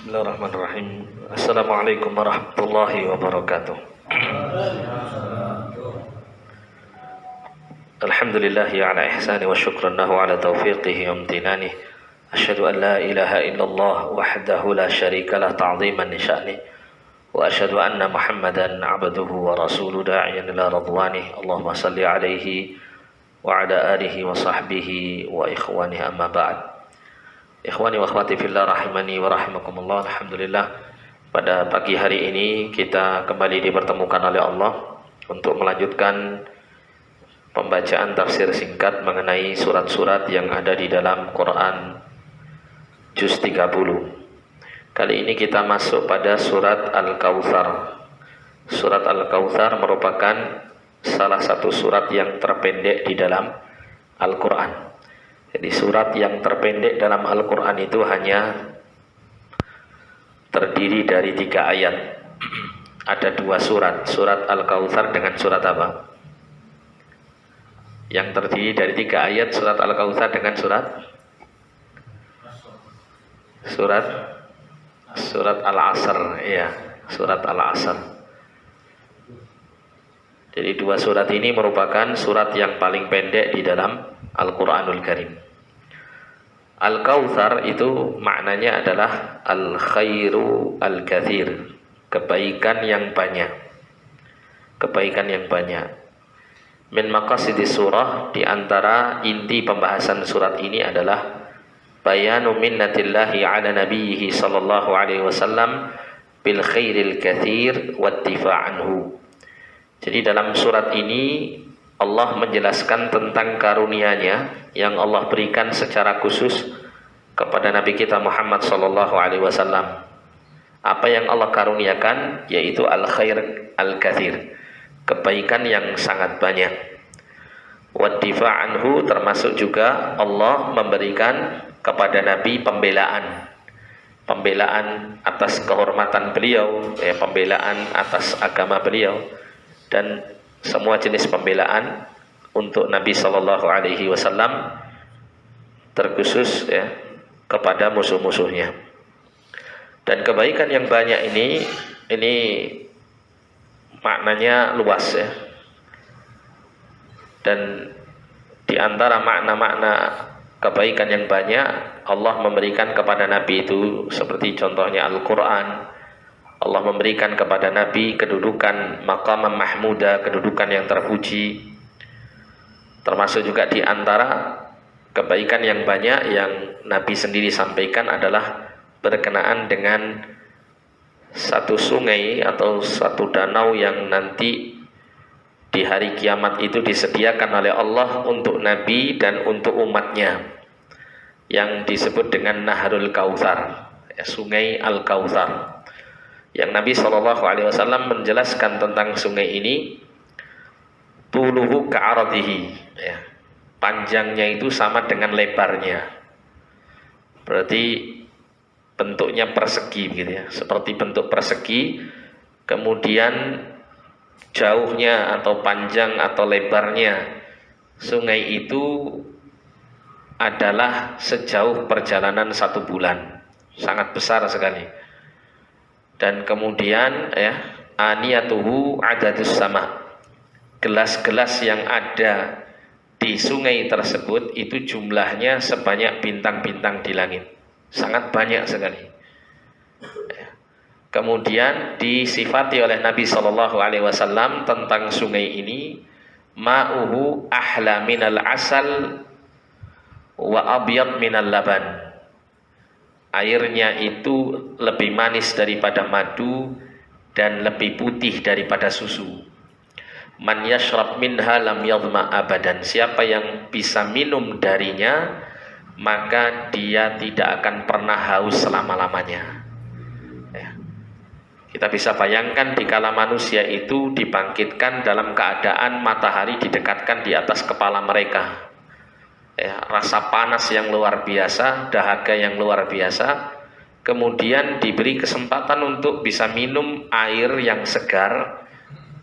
Bismillahirrahmanirrahim. Assalamualaikum warahmatullahi wabarakatuh. Alhamdulillahi ala ihsani wa syukran lahu ala taufiqihi wa amtinani. Asyhadu an la ilaha illallah wahdahu la syarika lah ta'ziman li sya'ni. Wa asyhadu anna Muhammadan abduhu wa rasuluhu da'iyan ila radwani. Allahumma salli alaihi wa ala alihi wa sahbihi wa ikhwani amma ba'd. Ikhwani wa akhwati fillah rahimani wa rahimakumullah. Alhamdulillah, pada pagi hari ini kita kembali dipertemukan oleh Allah untuk melanjutkan pembacaan tafsir singkat mengenai surat-surat yang ada di dalam Quran juz 30. Kali ini kita masuk pada surat Al-Kautsar. Surat Al-Kautsar merupakan salah satu surat yang terpendek di dalam Al-Quran. Jadi surat yang terpendek dalam Al-Quran itu hanya terdiri dari 3 ayat. Ada 2 surat, surat Al-Kautsar dengan surat apa? Yang terdiri dari 3 ayat, surat Al-Kautsar dengan surat Al-Asr, ya, surat Al-Asr. Jadi 2 surat ini merupakan surat yang paling pendek di dalam Al-Quranul Karim. Al-Kautsar itu maknanya adalah al-khairu al-katsir, kebaikan yang banyak. Kebaikan yang banyak. Min maqasidis surah, di antara inti pembahasan surat ini adalah bayanu minnatillahi ala nabiyhi sallallahu alaihi wasallam bil khairil katsir wattifa' anhu. Jadi dalam surat ini Allah menjelaskan tentang karunia-Nya yang Allah berikan secara khusus kepada Nabi kita Muhammad sallallahu alaihi wasallam. Apa yang Allah karuniakan yaitu al-khair al-katsir, kebaikan yang sangat banyak. Waddifa' anhu, termasuk juga Allah memberikan kepada Nabi pembelaan atas kehormatan beliau, pembelaan atas agama beliau, dan semua jenis pembelaan untuk Nabi sallallahu alaihi wasallam, terkhusus kepada musuh-musuhnya. Dan kebaikan yang banyak ini maknanya luas ya. Dan di antara makna-makna kebaikan yang banyak, Allah memberikan kepada Nabi itu seperti contohnya Al-Quran. Allah memberikan kepada Nabi kedudukan maqam mahmuda, kedudukan yang terpuji. Termasuk juga di antara kebaikan yang banyak yang Nabi sendiri sampaikan adalah berkenaan dengan satu sungai atau satu danau yang nanti di hari kiamat itu disediakan oleh Allah untuk Nabi dan untuk umatnya, yang disebut dengan Nahrul Kautsar, sungai Al-Kautsar. Yang Nabi SAW menjelaskan tentang sungai ini, tuluhu ka'aradihi, panjangnya itu sama dengan lebarnya. Berarti bentuknya persegi begitu ya, seperti bentuk persegi. Kemudian jauhnya atau panjang atau lebarnya sungai itu adalah sejauh perjalanan 1 bulan, sangat besar sekali. Dan kemudian aniyatuhu adadus sama, gelas-gelas yang ada di sungai tersebut itu jumlahnya sebanyak bintang-bintang di langit, sangat banyak sekali. Kemudian disifati oleh Nabi sallallahu alaihi wasallam tentang sungai ini, ma'uhu ahla minal asal wa abyad minal laban. Airnya itu lebih manis daripada madu dan lebih putih daripada susu. Man yashrab minha lam yadhma abadan. Siapa yang bisa minum darinya, maka dia tidak akan pernah haus selama-lamanya. Kita bisa bayangkan dikala manusia itu dibangkitkan dalam keadaan matahari didekatkan di atas kepala mereka. Rasa panas yang luar biasa, dahaga yang luar biasa, kemudian diberi kesempatan untuk bisa minum air yang segar,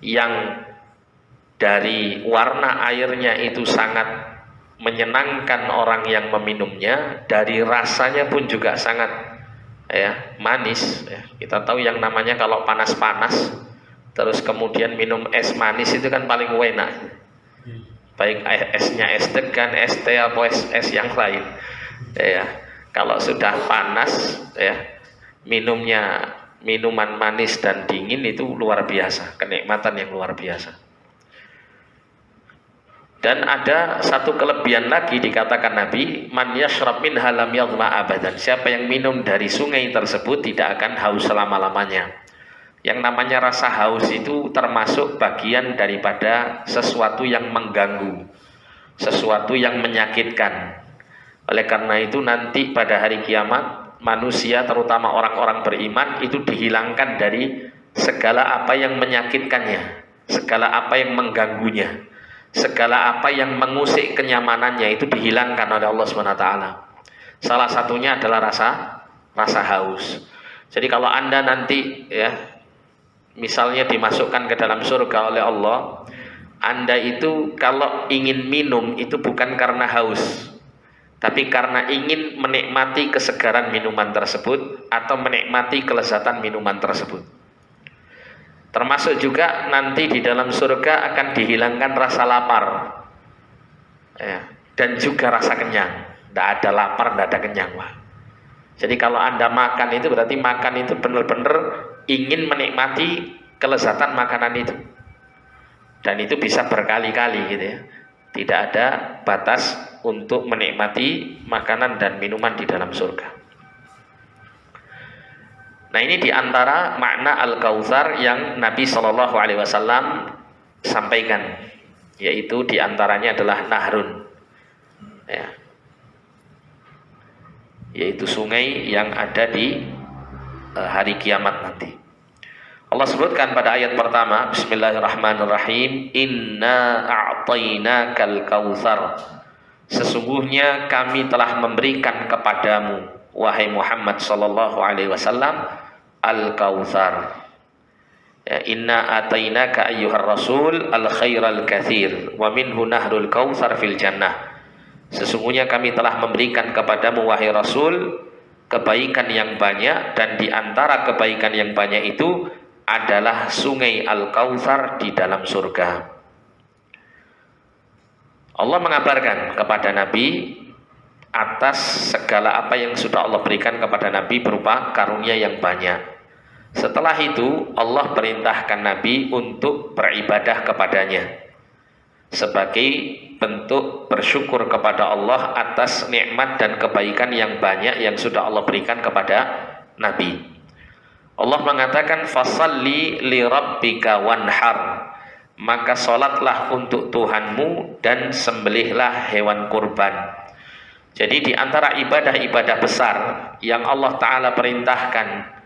yang dari warna airnya itu sangat menyenangkan orang yang meminumnya, dari rasanya pun juga sangat ya, manis ya. Kita tahu yang namanya kalau panas-panas terus kemudian minum es manis itu kan paling enak, baik esnya es degan, es teh atau es yang lain ya. Kalau sudah panas ya, minumnya minuman manis dan dingin itu luar biasa, kenikmatan yang luar biasa. Dan ada satu kelebihan lagi dikatakan Nabi, man yashrab minha lam yadhma abadan. Siapa yang minum dari sungai tersebut tidak akan haus selama-lamanya. Yang namanya rasa haus itu termasuk bagian daripada sesuatu yang mengganggu, sesuatu yang menyakitkan. Oleh karena itu nanti pada hari kiamat manusia, terutama orang-orang beriman, itu dihilangkan dari segala apa yang menyakitkannya, segala apa yang mengganggunya, segala apa yang mengusik kenyamanannya, itu dihilangkan oleh Allah SWT. Salah satunya adalah rasa haus. Jadi kalau Anda nanti ya, misalnya dimasukkan ke dalam surga oleh Allah, Anda itu kalau ingin minum itu bukan karena haus, tapi karena ingin menikmati kesegaran minuman tersebut atau menikmati kelezatan minuman tersebut. Termasuk juga nanti di dalam surga akan dihilangkan rasa lapar ya, dan juga rasa kenyang. Tidak ada lapar, tidak ada kenyang. Jadi kalau Anda makan itu berarti makan itu benar-benar ingin menikmati kelezatan makanan itu. Dan itu bisa berkali-kali gitu ya. Tidak ada batas untuk menikmati makanan dan minuman di dalam surga. Nah, ini diantara makna Al-Kautsar yang Nabi SAW sampaikan, yaitu diantaranya adalah nahrun ya, yaitu sungai yang ada di hari kiamat nanti. Allah sebutkan pada ayat pertama, Bismillahirrahmanirrahim, Inna a'tainakal kautsar. Sesungguhnya kami telah memberikan kepadamu, wahai Muhammad sallallahu alaihi wasallam, Al-Kautsar. Ya, inna atainaka ayyuhar rasul al-khairal katsir wa minhu nahrul kautsar fil jannah. Sesungguhnya kami telah memberikan kepadamu, wahai Rasul, kebaikan yang banyak, dan di antara kebaikan yang banyak itu adalah sungai Al-Kautsar di dalam surga. Allah mengabarkan kepada Nabi atas segala apa yang sudah Allah berikan kepada Nabi berupa karunia yang banyak. Setelah itu Allah perintahkan Nabi untuk beribadah kepadanya sebagai bentuk bersyukur kepada Allah atas nikmat dan kebaikan yang banyak yang sudah Allah berikan kepada Nabi. Allah mengatakan, fasalli li rabbika wanhar, maka salatlah untuk Tuhanmu dan sembelihlah hewan kurban. Jadi di antara ibadah-ibadah besar yang Allah Ta'ala perintahkan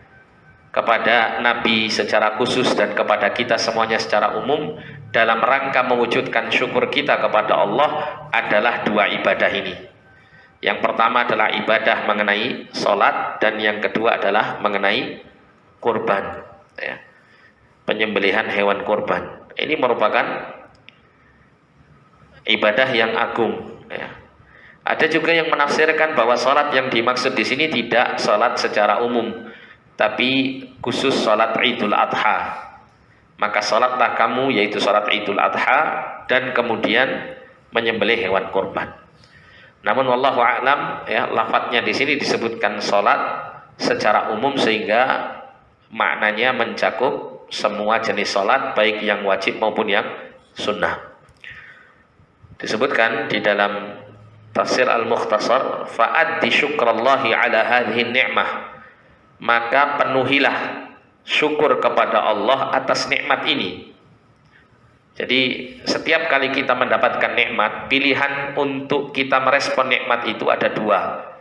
kepada Nabi secara khusus dan kepada kita semuanya secara umum dalam rangka mewujudkan syukur kita kepada Allah adalah dua ibadah ini. Yang pertama adalah ibadah mengenai sholat, dan yang kedua adalah mengenai kurban ya, penyembelihan hewan kurban. Ini merupakan ibadah yang agung ya. Ada juga yang menafsirkan bahwa sholat yang dimaksud di sini tidak sholat secara umum, tapi khusus sholat Idul Adha. Maka sholatlah kamu, yaitu sholat Idul Adha, dan kemudian menyembelih hewan kurban. Namun wallahu a'lam ya, lafadznya di sini disebutkan sholat secara umum sehingga maknanya mencakup semua jenis sholat, baik yang wajib maupun yang sunnah. Disebutkan di dalam Tafsir Al-Mukhtasar, fa'addi syukrallahi ala hadhihi ni'mah, maka penuhilah syukur kepada Allah atas nikmat ini. Jadi setiap kali kita mendapatkan nikmat, pilihan untuk kita merespon nikmat itu ada dua.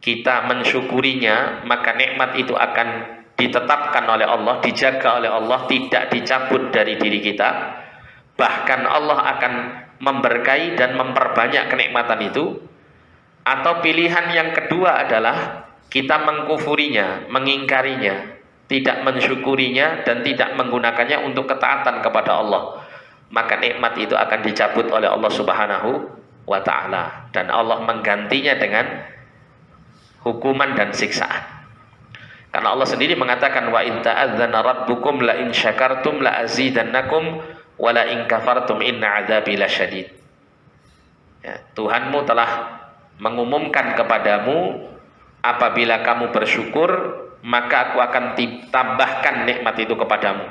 Kita mensyukurinya, maka nikmat itu akan ditetapkan oleh Allah, dijaga oleh Allah, tidak dicabut dari diri kita. Bahkan Allah akan memberkahi dan memperbanyak kenikmatan itu. Atau pilihan yang kedua adalah kita mengkufurinya, mengingkarinya, tidak mensyukurinya, dan tidak menggunakannya untuk ketaatan kepada Allah. Maka nikmat itu akan dicabut oleh Allah Subhanahu wa ta'ala, dan Allah menggantinya dengan hukuman dan siksaan. Karena Allah sendiri mengatakan wa in ta'adzana rabbukum la in syakartum la azidannakum wa la in kafartum inna adzabi lasyadid. Ya, Tuhanmu telah mengumumkan kepadamu apabila kamu bersyukur maka aku akan tambahkan nikmat itu kepadamu,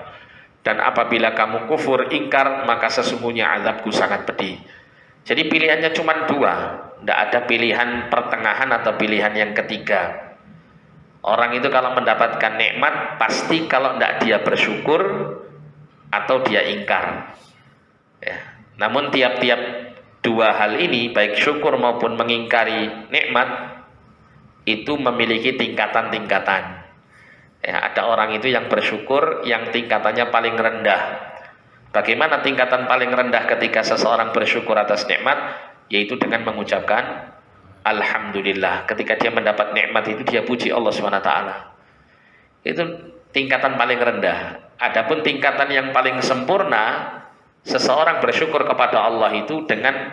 dan apabila kamu kufur ingkar maka sesungguhnya azabku sangat pedih. Jadi pilihannya cuma dua, tidak ada pilihan pertengahan atau pilihan yang ketiga. Orang itu kalau mendapatkan nikmat pasti kalau tidak dia bersyukur atau dia ingkar. Ya. Namun tiap-tiap dua hal ini, baik syukur maupun mengingkari nikmat, itu memiliki tingkatan-tingkatan. Ya, ada orang itu yang bersyukur yang tingkatannya paling rendah. Bagaimana tingkatan paling rendah ketika seseorang bersyukur atas nikmat? Yaitu dengan mengucapkan alhamdulillah. Ketika dia mendapat nikmat itu dia puji Allah SWT. Itu tingkatan paling rendah. Adapun tingkatan yang paling sempurna, seseorang bersyukur kepada Allah itu dengan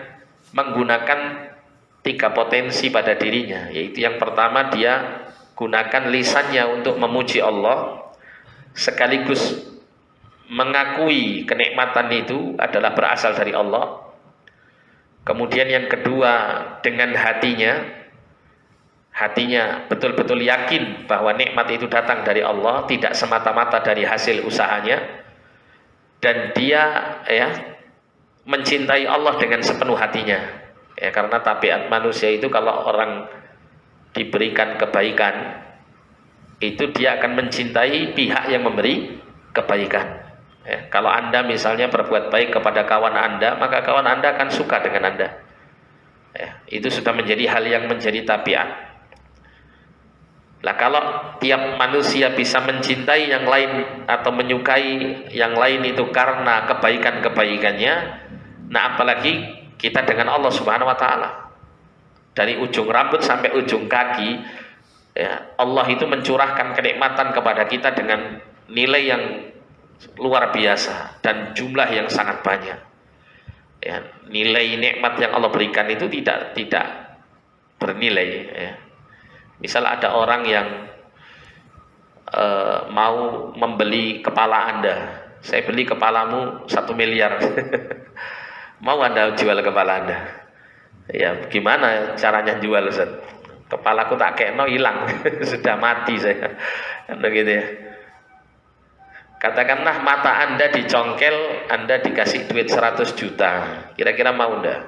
menggunakan 3 potensi pada dirinya. Yaitu yang pertama, dia gunakan lisannya untuk memuji Allah, sekaligus mengakui kenikmatan itu adalah berasal dari Allah. Kemudian yang kedua, dengan hatinya betul-betul yakin bahwa nikmat itu datang dari Allah, tidak semata-mata dari hasil usahanya, dan dia mencintai Allah dengan sepenuh hatinya. Ya, karena tabiat manusia itu kalau orang diberikan kebaikan itu dia akan mencintai pihak yang memberi kebaikan. Ya, kalau Anda misalnya berbuat baik kepada kawan Anda, maka kawan Anda akan suka dengan Anda. Ya, itu sudah menjadi hal yang menjadi tabiat. Nah, kalau tiap manusia bisa mencintai yang lain atau menyukai yang lain itu karena kebaikan-kebaikannya, nah apalagi kita dengan Allah Subhanahu wa taala. Dari ujung rambut sampai ujung kaki, ya, Allah itu mencurahkan kenikmatan kepada kita dengan nilai yang luar biasa dan jumlah yang sangat banyak. Ya, nilai nikmat yang Allah berikan itu tidak bernilai. Ya. Misal ada orang yang mau membeli kepala Anda, saya beli kepalamu 1 miliar, mau Anda jual kepala Anda? Ya, gimana caranya jual, Ustaz? Kepalaku tak kekno hilang, sudah mati saya, begitu ya. Katakanlah mata Anda dicongkel, Anda dikasih duit 100 juta. Kira-kira mau enggak?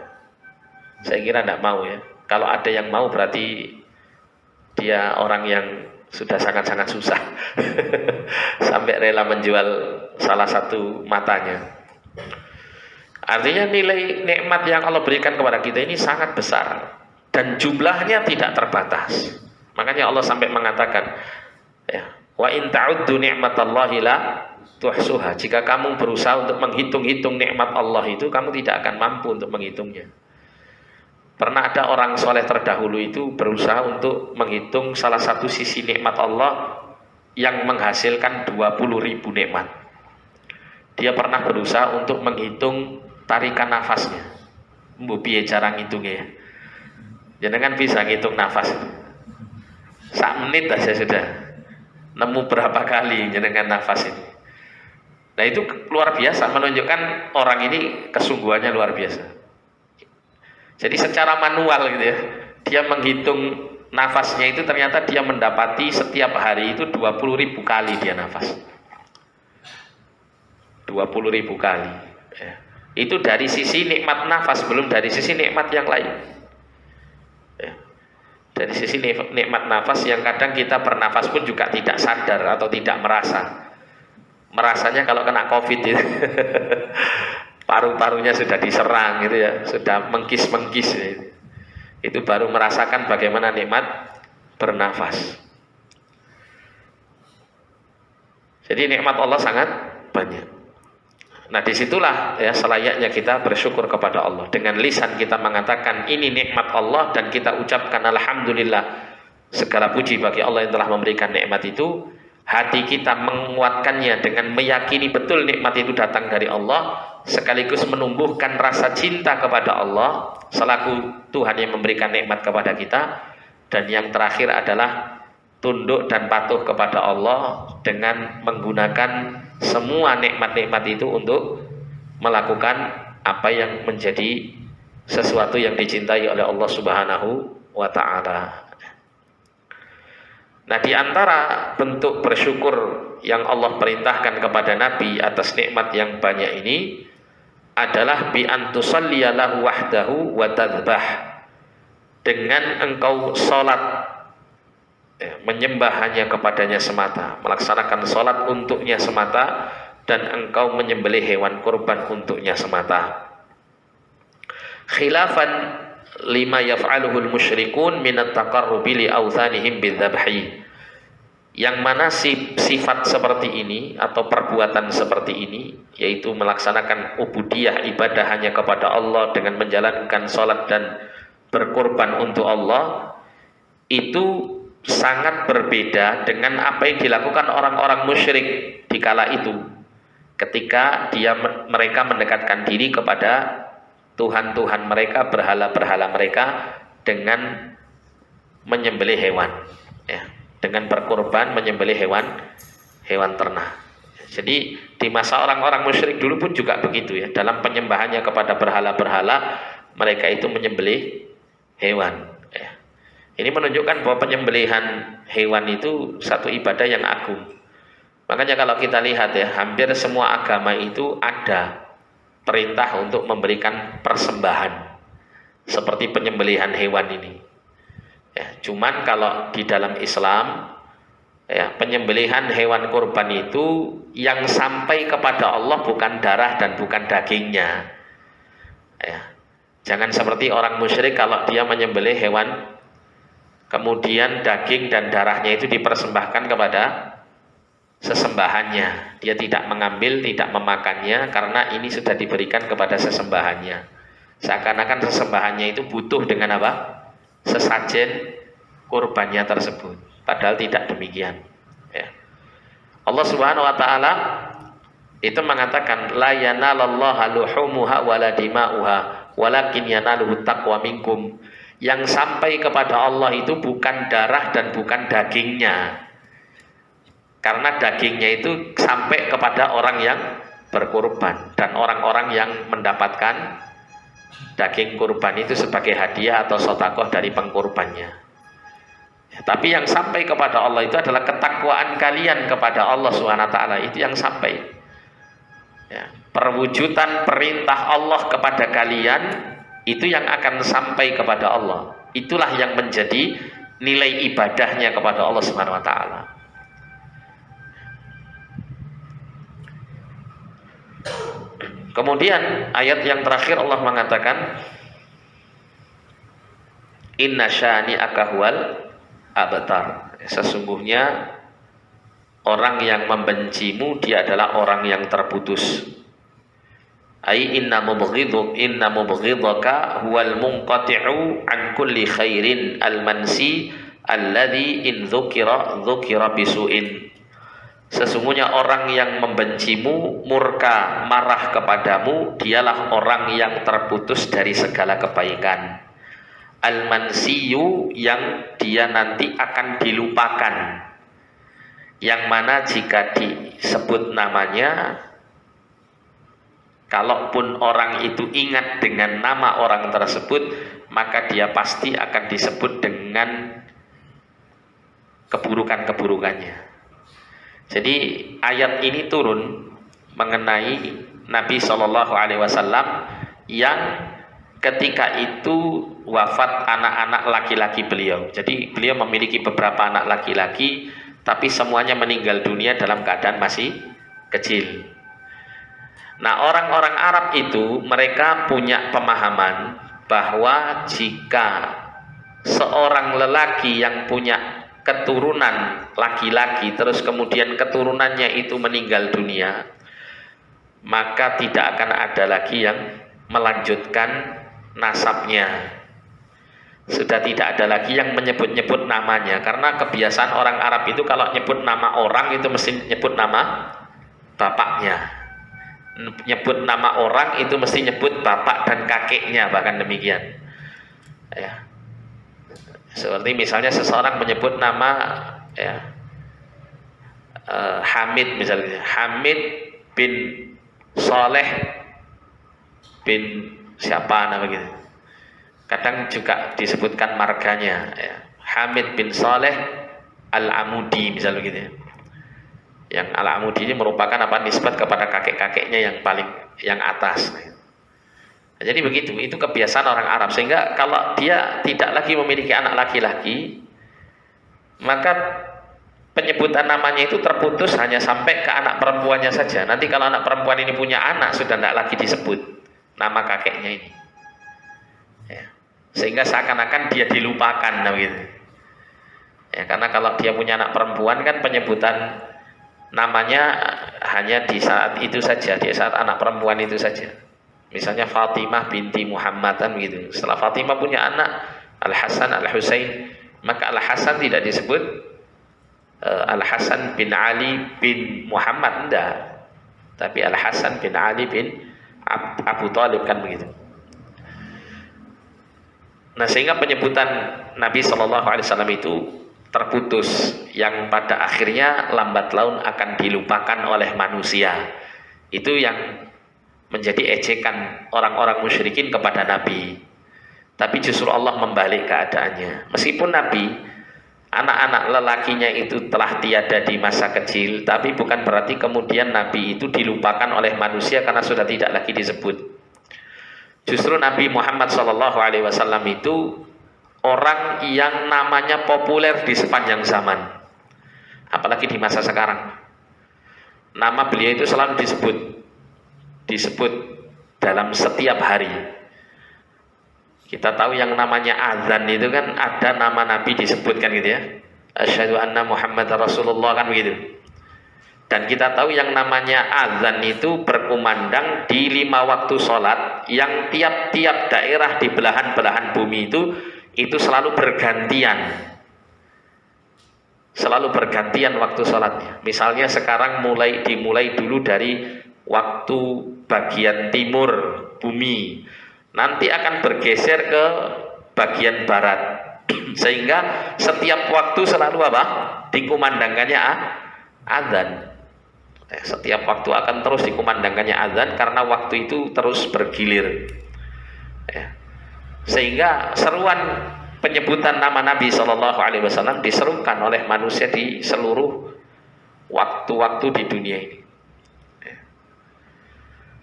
Saya kira enggak mau ya. Kalau ada yang mau berarti dia orang yang sudah sangat-sangat susah. Sampai rela menjual salah satu matanya. Artinya nilai nikmat yang Allah berikan kepada kita ini sangat besar. Dan jumlahnya tidak terbatas. Makanya Allah sampai mengatakan, ya, wa in ta'uddu ni'matallahi la tuhsuha. Jika kamu berusaha untuk menghitung-hitung nikmat Allah itu, kamu tidak akan mampu untuk menghitungnya. Pernah ada orang soleh terdahulu itu berusaha untuk menghitung salah satu sisi nikmat Allah yang menghasilkan 20.000 nikmat. Dia pernah berusaha untuk menghitung tarikan nafasnya. Mbok piye cara ngitungnya? Jenengan bisa ngitung nafas. 1 menit saja sudah nemu berapa kali jenengan nafas ini. Nah, itu luar biasa, menunjukkan orang ini kesungguhannya luar biasa. Jadi secara manual gitu ya, dia menghitung nafasnya itu ternyata dia mendapati setiap hari itu 20.000 kali dia nafas. 20.000 kali. Ya. Itu dari sisi nikmat nafas, belum dari sisi nikmat yang lain. Ya. Dari sisi nikmat nafas yang kadang kita bernafas pun juga tidak sadar atau tidak merasa. Merasanya kalau kena COVID itu paru-parunya sudah diserang gitu ya, sudah mengkis-mengkis gitu. Itu baru merasakan bagaimana nikmat bernafas. Jadi nikmat Allah sangat banyak. Nah, disitulah ya selayaknya kita bersyukur kepada Allah. Dengan lisan kita mengatakan ini nikmat Allah dan kita ucapkan alhamdulillah, segala puji bagi Allah yang telah memberikan nikmat itu. Hati kita menguatkannya dengan meyakini betul nikmat itu datang dari Allah, sekaligus menumbuhkan rasa cinta kepada Allah selaku Tuhan yang memberikan nikmat kepada kita. Dan yang terakhir adalah tunduk dan patuh kepada Allah dengan menggunakan semua nikmat-nikmat itu untuk melakukan apa yang menjadi sesuatu yang dicintai oleh Allah Subhanahu wa ta'ala. Nah, di antara bentuk bersyukur yang Allah perintahkan kepada Nabi atas nikmat yang banyak ini adalah bi antusalliya lahu wahdahu wa tadhbah, dengan engkau salat, menyembah hanya kepadanya semata, melaksanakan salat untuknya semata, dan engkau menyembelih hewan kurban untuknya semata. Khilafan lima yaf'aluhul musyrikun minat taqarrubi li awthanihim bidzabhi, yang mana sifat seperti ini atau perbuatan seperti ini, yaitu melaksanakan ubudiyah ibadah hanya kepada Allah dengan menjalankan salat dan berkorban untuk Allah, itu sangat berbeda dengan apa yang dilakukan orang-orang musyrik di kala itu, ketika mereka mendekatkan diri kepada Tuhan-Tuhan mereka, berhala-berhala mereka, dengan menyembelih hewan, ya, dengan berkorban menyembelih hewan ternak. Jadi di masa orang-orang musyrik dulu pun juga begitu, ya, dalam penyembahannya kepada berhala-berhala mereka itu menyembelih hewan, ya. Ini menunjukkan bahwa penyembelihan hewan itu satu ibadah yang agung. Makanya kalau kita lihat, ya, hampir semua agama itu ada perintah untuk memberikan persembahan seperti penyembelihan hewan ini, ya. Cuman kalau di dalam Islam, ya, penyembelihan hewan kurban itu yang sampai kepada Allah bukan darah dan bukan dagingnya, ya. Jangan seperti orang musyrik, kalau dia menyembelih hewan kemudian daging dan darahnya itu dipersembahkan kepada sesembahannya, dia tidak mengambil, tidak memakannya, karena ini sudah diberikan kepada sesembahannya. Seakan-akan sesembahannya itu butuh dengan apa? Sesajen kurbannya tersebut. Padahal tidak demikian, ya. Allah Subhanahu wa ta'ala itu mengatakan la yanalallaha luhumuha wala dima'uha walakin yanaluhu taqwa minkum. Yang sampai kepada Allah itu bukan darah dan bukan dagingnya, karena dagingnya itu sampai kepada orang yang berkurban, dan orang-orang yang mendapatkan daging kurban itu sebagai hadiah atau sedekah dari pengkurbannya, ya. Tapi yang sampai kepada Allah itu adalah ketakwaan kalian kepada Allah Subhanahu wa ta'ala, itu yang sampai, ya. Perwujudan perintah Allah kepada kalian itu yang akan sampai kepada Allah. Itulah yang menjadi nilai ibadahnya kepada Allah Subhanahu wa ta'ala. Kemudian ayat yang terakhir Allah mengatakan inna syani'aka huwal abtar, sesungguhnya orang yang membencimu dia adalah orang yang terputus. Ai inna mubghidaka huwal munqati'u an kulli khairin al-mansi alladhi in dzukira bisu'in. Sesungguhnya orang yang membencimu, murka, marah kepadamu, dialah orang yang terputus dari segala kebaikan. Al-mansiyu, yang dia nanti akan dilupakan, yang mana jika disebut namanya, kalaupun orang itu ingat dengan nama orang tersebut, maka dia pasti akan disebut dengan keburukan-keburukannya. Jadi ayat ini turun mengenai Nabi SAW yang ketika itu wafat anak-anak laki-laki beliau. Jadi beliau memiliki beberapa anak laki-laki, tapi semuanya meninggal dunia dalam keadaan masih kecil. Nah, orang-orang Arab itu mereka punya pemahaman bahwa jika seorang lelaki yang punya keturunan laki-laki terus kemudian keturunannya itu meninggal dunia, maka tidak akan ada lagi yang melanjutkan nasabnya. Sudah tidak ada lagi yang menyebut-nyebut namanya, karena kebiasaan orang Arab itu kalau nyebut nama orang itu mesti nyebut nama bapaknya. Nyebut nama orang itu mesti nyebut bapak dan kakeknya, bahkan demikian, ya. Seperti misalnya seseorang menyebut nama ya. Hamid misalnya, Hamid bin Saleh bin siapa nama gitu. Kadang juga disebutkan marganya, ya. Hamid bin Saleh Al-Amudi misalnya gitu ya. Yang Al-Amudi ini merupakan apa, nisbat kepada kakek-kakeknya yang atas. Nah, jadi begitu, itu kebiasaan orang Arab, sehingga kalau dia tidak lagi memiliki anak laki-laki, maka penyebutan namanya itu terputus hanya sampai ke anak perempuannya saja. Nanti kalau anak perempuan ini punya anak, sudah tidak lagi disebut nama kakeknya ini, ya. Sehingga seakan-akan dia dilupakan, gitu. Ya, karena kalau dia punya anak perempuan kan penyebutan namanya hanya di saat itu saja, di saat anak perempuan itu saja. Misalnya Fatimah binti Muhammad kan begitu. Setelah Fatimah punya anak Al-Hasan, Al-Husain, maka Al-Hasan tidak disebut Al-Hasan bin Ali bin Muhammad, enggak, tapi Al-Hasan bin Ali bin Abu Thalib kan begitu. Nah, sehingga penyebutan Nabi SAW itu terputus, yang pada akhirnya lambat laun akan dilupakan oleh manusia. Itu yang menjadi ejekan orang-orang musyrikin kepada Nabi. Tapi justru Allah membalik keadaannya. Meskipun Nabi, anak-anak lelakinya itu telah tiada di masa kecil, tapi bukan berarti kemudian Nabi itu dilupakan oleh manusia karena sudah tidak lagi disebut. Justru Nabi Muhammad SAW itu orang yang namanya populer di sepanjang zaman, apalagi di masa sekarang. Nama beliau itu selalu disebut dalam setiap hari. Kita tahu yang namanya azan itu kan ada nama Nabi disebutkan gitu ya. Asyhadu anna Muhammadar Rasulullah kan begitu. Dan kita tahu yang namanya azan itu berkumandang di 5 waktu sholat, yang tiap-tiap daerah di belahan-belahan bumi itu selalu bergantian. Selalu bergantian waktu sholatnya. Misalnya sekarang dimulai dulu dari waktu bagian timur bumi, nanti akan bergeser ke bagian barat, sehingga setiap waktu selalu apa? Dikumandangkannya azan. Setiap waktu akan terus dikumandangkannya azan karena waktu itu terus bergilir. Sehingga seruan penyebutan nama Nabi SAW diserukan oleh manusia di seluruh waktu-waktu di dunia ini.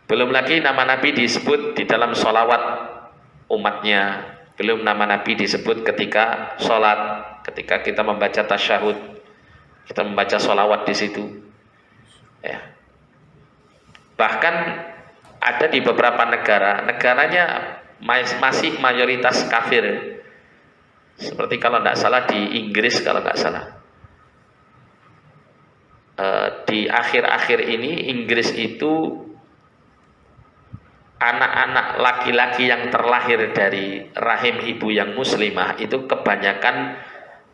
Belum lagi nama Nabi disebut di dalam sholawat umatnya. Belum nama Nabi disebut ketika sholat, ketika kita membaca tasyahud, kita membaca sholawat di situ. Ya. Bahkan ada di beberapa negaranya masih mayoritas kafir. Seperti kalau tidak salah di Inggris, kalau nggak salah. Di akhir-akhir ini Inggris itu anak-anak laki-laki yang terlahir dari rahim ibu yang muslimah itu kebanyakan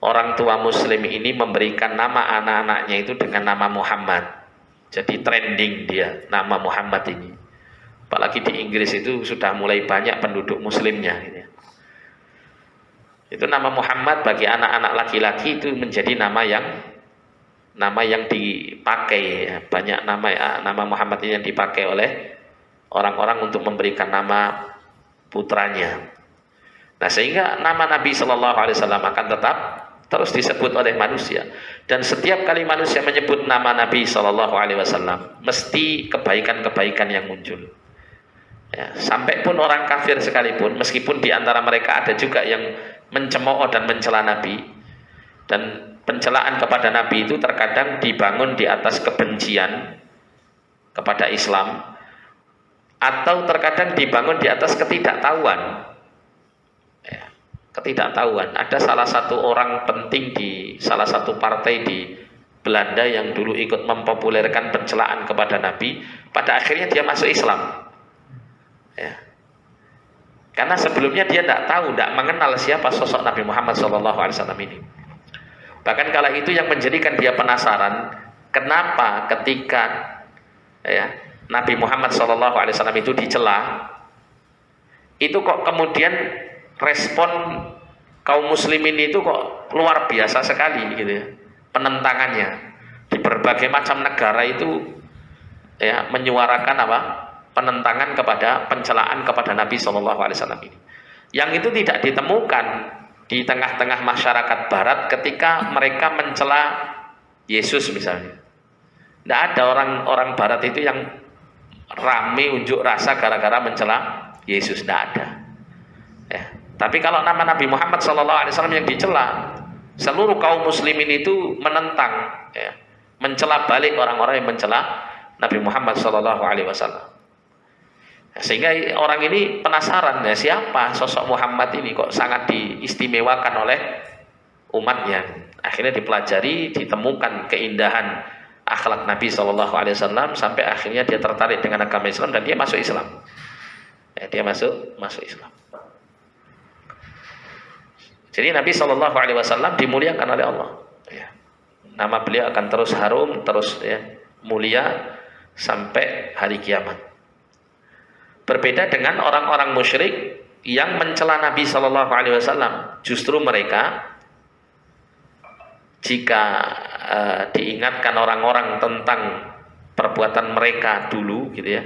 orang tua muslim ini memberikan nama anak-anaknya itu dengan nama Muhammad. Jadi trending dia nama Muhammad ini. Apalagi di Inggris itu sudah mulai banyak penduduk muslimnya gitu. Itu nama Muhammad bagi anak-anak laki-laki itu menjadi nama yang dipakai. Banyak nama Muhammad ini yang dipakai oleh orang-orang untuk memberikan nama putranya. Nah, sehingga nama Nabi SAW akan tetap terus disebut oleh manusia. Dan setiap kali manusia menyebut nama Nabi SAW, mesti kebaikan-kebaikan yang muncul. Ya, sampai pun orang kafir sekalipun, meskipun di antara mereka ada juga yang mencemooh dan mencela Nabi, dan pencelaan kepada Nabi itu terkadang dibangun di atas kebencian kepada Islam, atau terkadang dibangun di atas ketidaktahuan. Ya, ketidaktahuan. Ada salah satu orang penting di salah satu partai di Belanda yang dulu ikut mempopulerkan pencelaan kepada Nabi, pada akhirnya dia masuk Islam. Ya. Karena sebelumnya dia tidak tahu, tidak mengenal siapa sosok Nabi Muhammad SAW ini. Bahkan kala itu yang menjadikan dia penasaran, kenapa ketika Nabi Muhammad SAW itu dicela, itu kok kemudian respon kaum muslimin itu kok luar biasa sekali gitu ya. penentangannya di berbagai macam negara itu ya menyuarakan apa? Penentangan kepada pencelaan kepada Nabi Shallallahu Alaihi Wasallam ini. Yang itu tidak ditemukan di tengah-tengah masyarakat Barat ketika mereka mencela Yesus misalnya. Tidak ada orang-orang Barat itu yang rame unjuk rasa gara-gara mencela Yesus, tidak ada. Ya. Tapi kalau nama Nabi Muhammad SAW yang dicela, seluruh kaum muslimin itu menentang, ya, mencela balik orang-orang yang mencela Nabi Muhammad SAW. Sehingga orang ini penasaran, ya, siapa sosok Muhammad ini kok sangat diistimewakan oleh umatnya. Akhirnya dipelajari, ditemukan keindahan akhlak Nabi SAW sampai akhirnya dia tertarik dengan agama Islam dan dia masuk Islam. Ya, dia masuk Islam. Jadi Nabi SAW dimuliakan oleh Allah. Ya. Nama beliau akan terus harum, terus ya, mulia sampai hari kiamat. Berbeda dengan orang-orang musyrik yang mencela Nabi SAW. Justru mereka jika diingatkan orang-orang tentang perbuatan mereka dulu, gitu ya,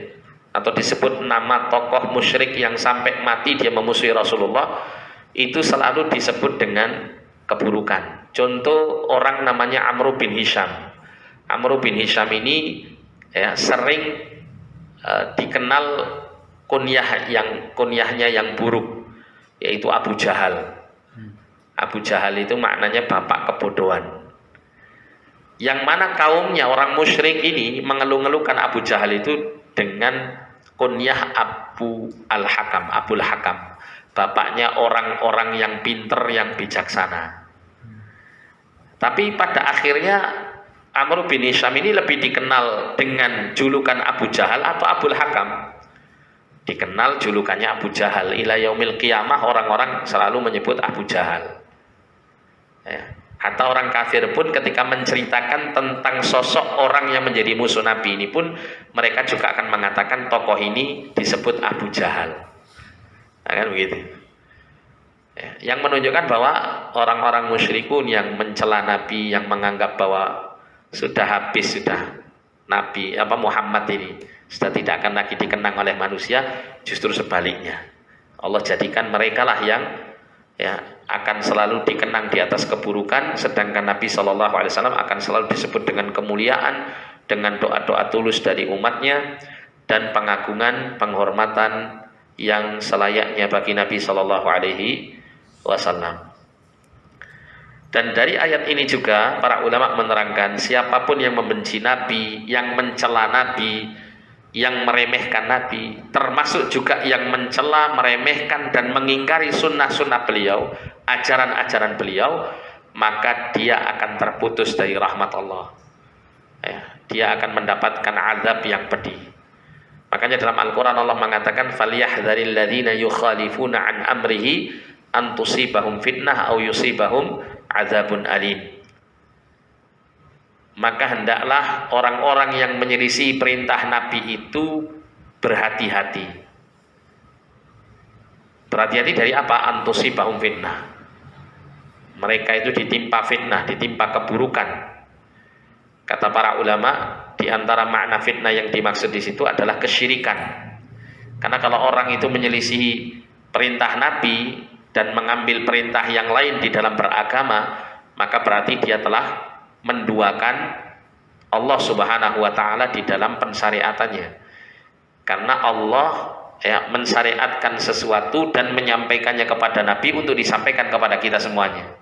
atau disebut nama tokoh musyrik yang sampai mati dia memusuhi Rasulullah, itu selalu disebut dengan keburukan. Contoh orang namanya Amr bin Hisham. Amr bin Hisham ini ya, sering dikenal kunyahnya yang buruk, yaitu Abu Jahal. Abu Jahal itu maknanya bapak kebodohan. Yang mana kaumnya orang musyrik ini mengeluh-ngeluhkan Abu Jahal itu dengan kunyah Abul Hakam, bapaknya orang-orang yang pinter, yang bijaksana. Tapi pada akhirnya Amr bin Hisham ini lebih dikenal dengan julukan Abu Jahal atau Abul Hakam. Dikenal julukannya Abu Jahal. Ila yaumil qiyamah orang-orang selalu menyebut Abu Jahal. Ya. Hatta orang kafir pun ketika menceritakan tentang sosok orang yang menjadi musuh Nabi ini pun mereka juga akan mengatakan tokoh ini disebut Abu Jahal. Nah, kan begitu. Ya. Yang menunjukkan bahwa orang-orang musyrikun yang mencela Nabi, yang menganggap bahwa sudah habis, sudah Nabi Muhammad ini sudah tidak akan lagi dikenang oleh manusia, justru sebaliknya. Allah jadikan mereka lah yang ya akan selalu dikenang di atas keburukan, sedangkan Nabi SAW akan selalu disebut dengan kemuliaan, dengan doa-doa tulus dari umatnya dan pengagungan, penghormatan yang selayaknya bagi Nabi SAW. Dan dari ayat ini juga para ulama menerangkan siapapun yang membenci Nabi, yang mencela Nabi, yang meremehkan Nabi, termasuk juga yang mencela, meremehkan dan mengingkari sunnah-sunnah beliau, ajaran-ajaran beliau, maka dia akan terputus dari rahmat Allah. Ya, dia akan mendapatkan azab yang pedih. Makanya dalam Al-Quran Allah mengatakan فَلْيَحْذَرِ الَّذِينَ يُخَالِفُونَ عَنْ أَمْرِهِ أَنْ تُصِيبَهُمْ فِتْنَةٌ أَوْ يُصِيبَهُمْ عَذَابٌ أَلِيمٌ. Maka hendaklah orang-orang yang menyelisih perintah Nabi itu berhati-hati. Berhati-hati dari apa? Antusibahum fitnah. Mereka itu ditimpa fitnah, ditimpa keburukan. Kata para ulama, di antara makna fitnah yang dimaksud di situ adalah kesyirikan. Karena kalau orang itu menyelisih perintah Nabi dan mengambil perintah yang lain di dalam beragama, maka berarti dia telah menduakan Allah Subhanahu wa taala di dalam pensyariatannya. Karena Allah ya mensyariatkan sesuatu dan menyampaikannya kepada Nabi untuk disampaikan kepada kita semuanya.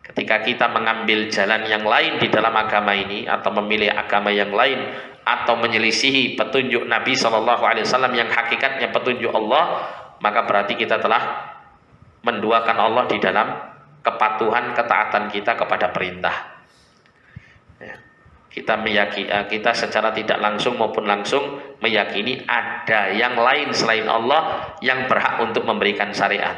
Ketika kita mengambil jalan yang lain di dalam agama ini atau memilih agama yang lain atau menyelisihi petunjuk Nabi SAW yang hakikatnya petunjuk Allah, maka berarti kita telah menduakan Allah di dalam kepatuhan, ketaatan kita kepada perintah. Kita meyakini, kita secara tidak langsung maupun langsung meyakini ada yang lain selain Allah yang berhak untuk memberikan syariat.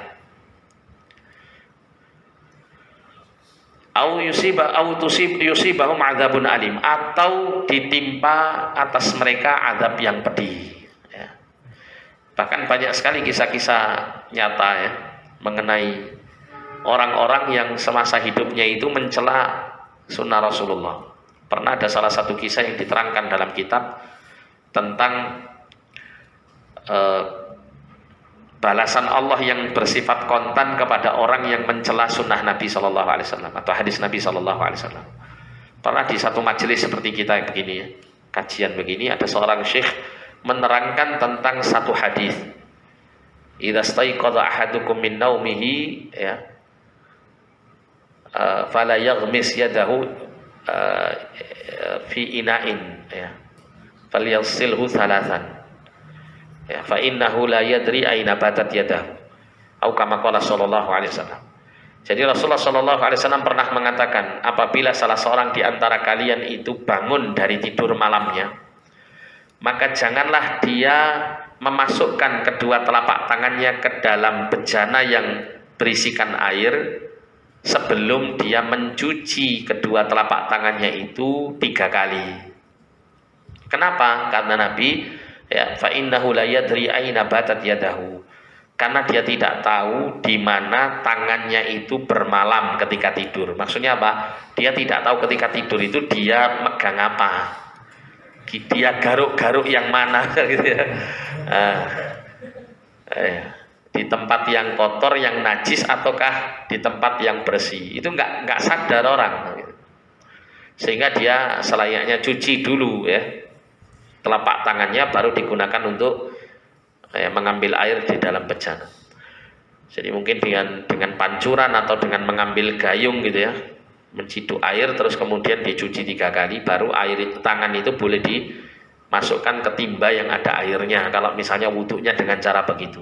Yusibahum adzabun alim, atau ditimpa atas mereka azab yang pedih. Ya. Bahkan banyak sekali kisah-kisah nyata ya mengenai orang-orang yang semasa hidupnya itu mencela sunnah Rasulullah. Pernah ada salah satu kisah yang diterangkan dalam kitab tentang balasan Allah yang bersifat kontan kepada orang yang mencela sunnah Nabi Shallallahu Alaihi Wasallam atau hadis Nabi Shallallahu Alaihi Wasallam. Pernah di satu majelis seperti kita begini ya, kajian begini, ada seorang syekh menerangkan tentang satu hadis. Idza staiqadha ahadukum min naumihi ya, fala yaghmis yadahu fi ina'in ya, falyaghsilhu thalathan ya, fa innahu la yadri aina batat yadahu, atau kama qala sallallahu alaihi wasallam. Jadi Rasulullah sallallahu alaihi wasallam pernah mengatakan, apabila salah seorang di antara kalian itu bangun dari tidur malamnya, maka janganlah dia memasukkan kedua telapak tangannya ke dalam bejana yang berisikan air sebelum dia mencuci kedua telapak tangannya itu 3 kali. Kenapa? Karena Nabi ya, fa innahu la yadri aina batat yadahu. Karena dia tidak tahu di mana tangannya itu bermalam ketika tidur. Maksudnya apa? Dia tidak tahu ketika tidur itu dia megang apa. Dia garuk-garuk yang mana gitu ya. Di tempat yang kotor, yang najis, ataukah di tempat yang bersih. Itu nggak sadar orang, sehingga dia selayaknya cuci dulu ya telapak tangannya, baru digunakan untuk mengambil air di dalam bejana. Jadi mungkin dengan pancuran atau dengan mengambil gayung gitu ya, menciduk air terus kemudian dicuci 3 kali, baru air tangan itu boleh dimasukkan ke timba yang ada airnya, kalau misalnya wudhunya dengan cara begitu.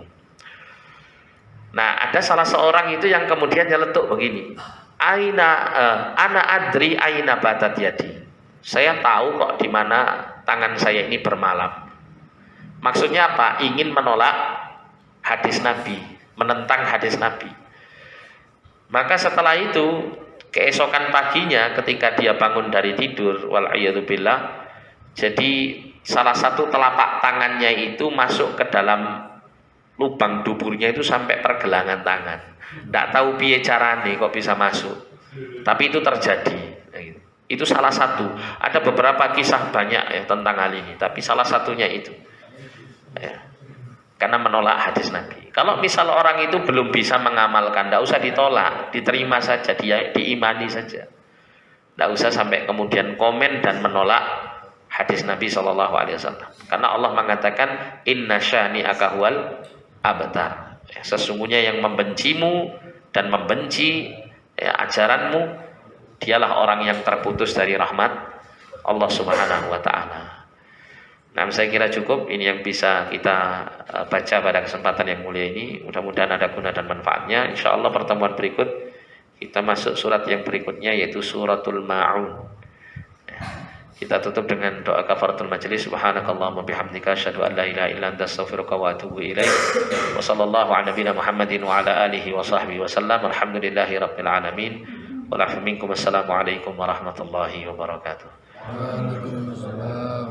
Nah, ada salah seorang itu yang kemudian nyeletuk begini, ana adri aina batat yadi. Saya tahu kok di mana tangan saya ini bermalam. Maksudnya apa? Ingin menolak hadis Nabi, menentang hadis Nabi. Maka setelah itu, keesokan paginya ketika dia bangun dari tidur, wal'iyadzubillah, jadi salah satu telapak tangannya itu masuk ke dalam lubang duburnya itu sampai pergelangan tangan. Tidak tahu piye carane kok bisa masuk, tapi itu terjadi. Itu salah satu. Ada beberapa kisah banyak ya tentang hal ini, tapi salah satunya itu ya, karena menolak hadis Nabi. Kalau misal orang itu belum bisa mengamalkan, tidak usah ditolak, diterima saja, dia diimani saja. Tidak usah sampai kemudian komen dan menolak hadis Nabi Shallallahu Alaihi Wasallam. Karena Allah mengatakan inna syani'aka huwal abtar. Sesungguhnya yang membencimu dan membenci ajaranmu, dialah orang yang terputus dari rahmat Allah Subhanahu wa Ta'ala. Nah, saya kira cukup ini yang bisa kita baca pada kesempatan yang mulia ini. Mudah-mudahan ada guna dan manfaatnya. Insya Allah pertemuan berikut kita masuk surat yang berikutnya, yaitu suratul Ma'un. Kita tutup dengan doa kafaratul majelis. Subhanakallahumma bihamdika asyhadu an la ilaha illa anta astaghfiruka wa atubu ilaik. Wa sallallahu ala nabiyina Muhammadin wa ala alihi wa sahbihi wa sallam. Alhamdulillahi rabbil alamin. Wa lafu minkum. Assalamualaikum warahmatullahi wabarakatuh. Waalaikumsalam.